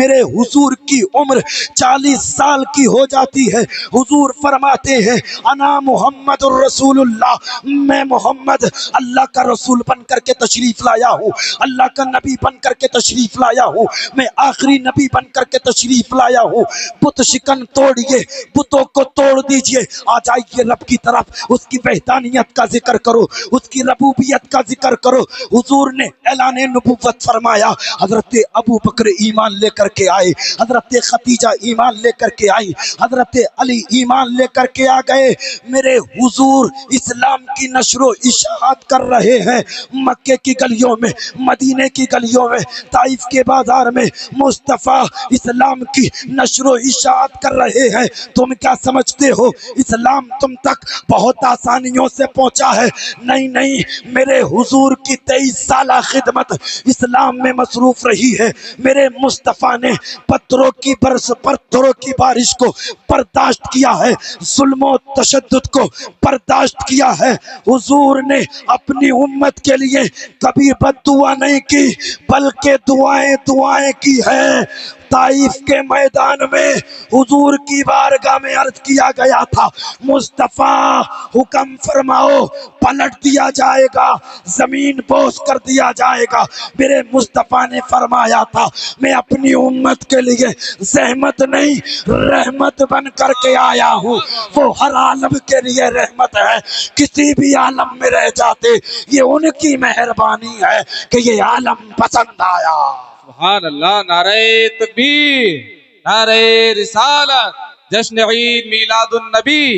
میرے حضور کی عمر 40 سال کی ہو جاتی ہے، حضور فرماتے ہیں انا محمد الرسول اللہ، میں محمد اللہ کا رسول بن کر کے تشریف لایا ہوں، اللہ کا نبی بن کر کے تشریف لایا ہوں، میں آخری نبی بن کر کے تشریف لایا ہوں۔ بت شکن توڑیے، بتوں کو توڑ دیجئے، آ جائیے رب کی طرف، اس کی وحدانیت کا ذکر کرو، اس کی ربوبیت کا ذکر کرو۔ حضور نے اعلان نبوت فرمایا، حضرت ابو بکر ایمان لے کر کے آئے، حضرت خدیجہ ایمان لے کر کے آئی، حضرت علی ایمان لے کر کے آ گئے۔ میرے حضور اسلام کی نشر و اشاعت کر رہے ہیں، مکے کی گلیوں میں، مدینے کی گلیوں میں، طائف کے بازار میں مصطفیٰ اسلام کی نشر و اشاعت کر رہے ہیں۔ تم کیا سمجھتے ہو اسلام تم تک بہت آسانیوں سے پہنچا ہے؟ نہیں نہیں، میرے حضور کی 23 سالہ خدمت اسلام میں مصروف رہی ہے۔ میرے مصطفیٰ نے پتھروں کی بارش کو برداشت کیا ہے، ظلم و تشدد کو برداشت کیا ہے۔ حضور نے اپنی امت کے لیے کبھی بد دعا نہیں کی، بلکہ دعائیں کی ہیں۔ طائف کے میدان میں حضور کی بارگاہ میں عرض کیا گیا تھا، مصطفیٰ حکم فرماؤ، پلٹ دیا جائے گا، زمین بوس کر دیا جائے گا۔ میرے مصطفیٰ نے فرمایا تھا، میں اپنی امت کے لیے زحمت نہیں رحمت بن کر کے آیا ہوں۔ وہ ہر عالم کے لیے رحمت ہے، کسی بھی عالم میں رہ جاتے، یہ ان کی مہربانی ہے کہ یہ عالم پسند آیا۔ سبحان اللہ، نعرہ تکبیر، نعرہ رسالت، جشن عید میلاد النبی،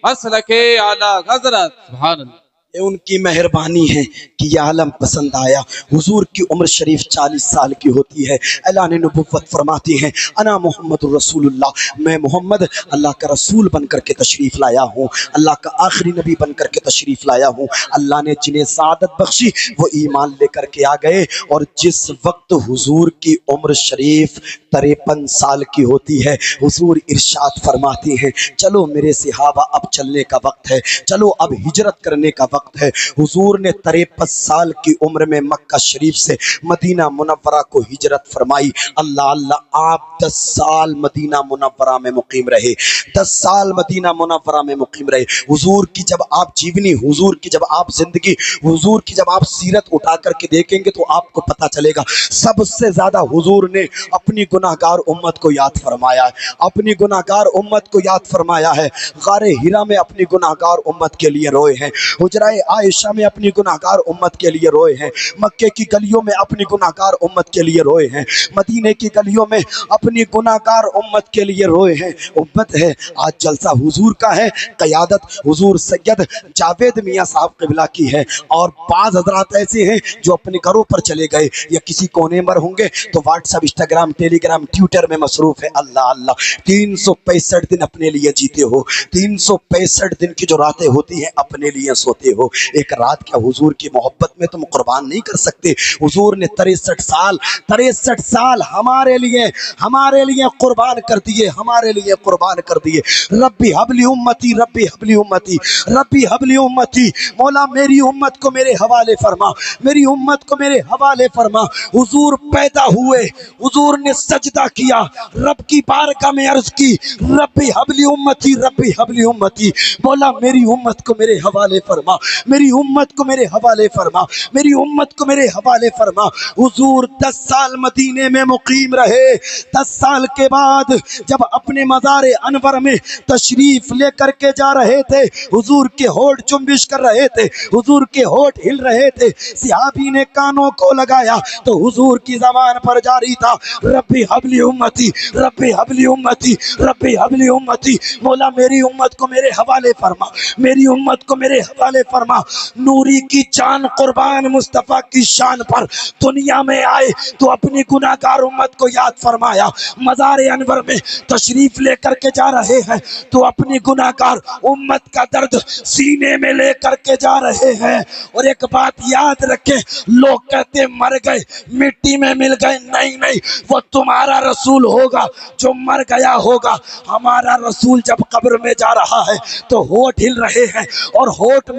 مسلک اعلی حضرت، سبحان اللہ۔ یہ ان کی مہربانی ہے کہ یہ عالم پسند آیا۔ حضور کی عمر شریف 40 سال کی ہوتی ہے، اعلان نبوت فرماتی ہیں انا محمد الرسول اللہ، میں محمد اللہ کا رسول بن کر کے تشریف لایا ہوں، اللہ کا آخری نبی بن کر کے تشریف لایا ہوں۔ اللہ نے جنہیں سعادت بخشی وہ ایمان لے کر کے آ گئے، اور جس وقت حضور کی عمر شریف 53 سال کی ہوتی ہے، حضور ارشاد فرماتے ہیں چلو میرے صحابہ اب چلنے کا وقت ہے، چلو اب ہجرت کرنے کا وقت ہے۔ حضور نے 53 سال کی عمر میں مکہ شریف سے مدینہ منورہ کو ہجرت فرمائی۔ اللہ اللہ، آپ 10 سال مدینہ منورہ میں مقیم رہے، 10 سال مدینہ منورہ میں مقیم رہے۔ حضور کی جب آپ جیونی، حضور کی جب آپ زندگی، حضور کی جب آپ سیرت اٹھا کر کے دیکھیں گے تو آپ کو پتہ چلے گا سب سے زیادہ حضور نے اپنی گناہگار امت کو یاد فرمایا ہے، اپنی گناہگار امت کو یاد فرمایا ہے۔ غار ہرا میں اپنی گناہگار امت کے لیے روئے ہیں، حجرہ عائشہ میں اپنی گناہگار امت کے لیے روئے ہیں، مکے کی گلیوں میں اپنی گناہگار امت کے لیے روئے ہیں، مدینے کی گلیوں میں اپنی گناہگار امت کے لیے روئے ہیں۔ امت ہے، آج جلسہ حضور کا ہے، قیادت حضور سید جاوید میاں صاحب قبلہ کی ہے، اور بعض حضرات ایسے ہیں جو اپنے گھروں پر چلے گئے یا کسی کونے پر ہوں گے تو واٹس ایپ، انسٹاگرام، ٹیلی گرام، ٹویٹر میں مصروف ہے۔ اللہ اللہ، 365 دن اپنے لیے جیتے ہو، 365 دن کی جو راتیں ہوتی ہیں اپنے لیے سوتے ہو، ایک رات کیا حضور کی محبت میں تم قربان نہیں کر سکتے؟ حضور نے 63 سال ہمارے لیے قربان کر دیے، ہمارے لیے قربان کر دیے۔ ربی حبلی امتی، ربی حبلی امتی، ربی حبلی امتی، مولا میری امت کو میرے حوالے فرما، میری امت کو میرے حوالے فرما۔ حضور پیدا ہوئے، حضور نے سجدہ کیا، رب کی بارگاہ میں عرض کی ربی حبلی امتی، ربی حبلی امتی، مولا میری امت کو میرے حوالے فرما، میری امت کو میرے حوالے فرما، میری امت کو میرے حوالے فرما۔ حضور 10 سال مدینے میں مقیم رہے، 10 سال کے بعد جب اپنے مزار انور میں تشریف لے کر کے جا رہے تھے، حضور کے ہونٹ جنبش کر رہے تھے، حضور کے ہونٹ ہل رہے تھے، صحابی نے کانوں کو لگایا تو حضور کی زبان پر جاری تھا ربی حبلی امتی، ربی حبلی امتی، ربی حبلی امتی، مولا میری امت کو میرے حوالے فرما، میری امت کو میرے حوالے فرما۔ نوری کی جان قربان مصطفیٰ کی شان پر دنیا میں آئے تو اپنی گناہگار امت کو یاد فرمایا، مزار انور میں تشریف لے کر کے جا رہے ہیں تو اپنی گناہگار امت کا درد سینے میں لے کر کے جا رہے ہیں۔ اور ایک بات یاد رکھیں، لوگ کہتے مر گئے، مٹی میں مل گئے، نہیں نہیں، وہ تمہارا رسول ہوگا جو مر گیا ہوگا۔ ہمارا رسول جب قبر میں جا رہا ہے تو ہونٹ ہل رہے ہیں، اور ہونٹ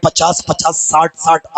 50-50, 60-60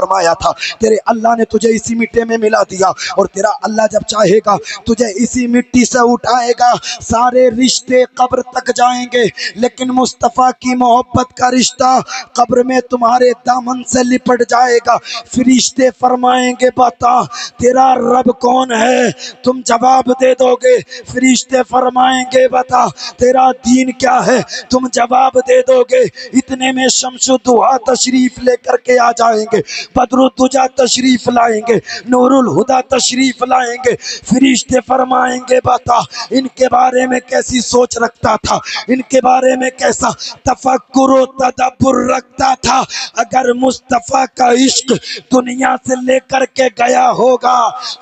فرمایا تھا تیرے اللہ نے تجھے اسی مٹی میں ملا دیا اور تیرا اللہ جب چاہے گا تجھے اسی مٹی سے اٹھائے گا. سارے رشتے قبر تک جائیں گے لیکن مصطفیٰ کی محبت کا رشتہ قبر میں تمہارے دامن سے لپٹ جائے گا. فرشتے فرمائیں گے بتا تیرا رب کون ہے؟ تم جواب دے دو گے. فرشتے فرمائیں گے بتا تیرا دین کیا ہے؟ تم جواب دے دو گے. اتنے میں شمس الضحیٰ تشریف لے کر کے آ جائیں گے، بدر الدجا تشریف لائیں گے، نور الہدیٰ تشریف لائیں گے. فرشتے فرمائیں گے بتا ان کے بارے میں کیسی سوچ رکھتا تھا، ان کے بارے میں کیسا تفکر و تدبر رکھتا تھا. اگر مصطفیٰ کا عشق دنیا سے لے کر کے گیا ہوگا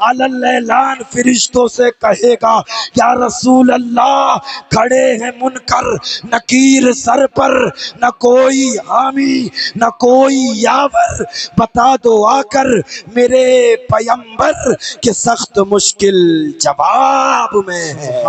علی الاعلان فرشتوں سے کہے گا یا رسول اللہ کھڑے ہیں منکر نکیر سر پر، نہ کوئی حامی نہ کوئی یاور، بتا دو آ کر میرے پیمبر کہ سخت مشکل جواب میں ہے.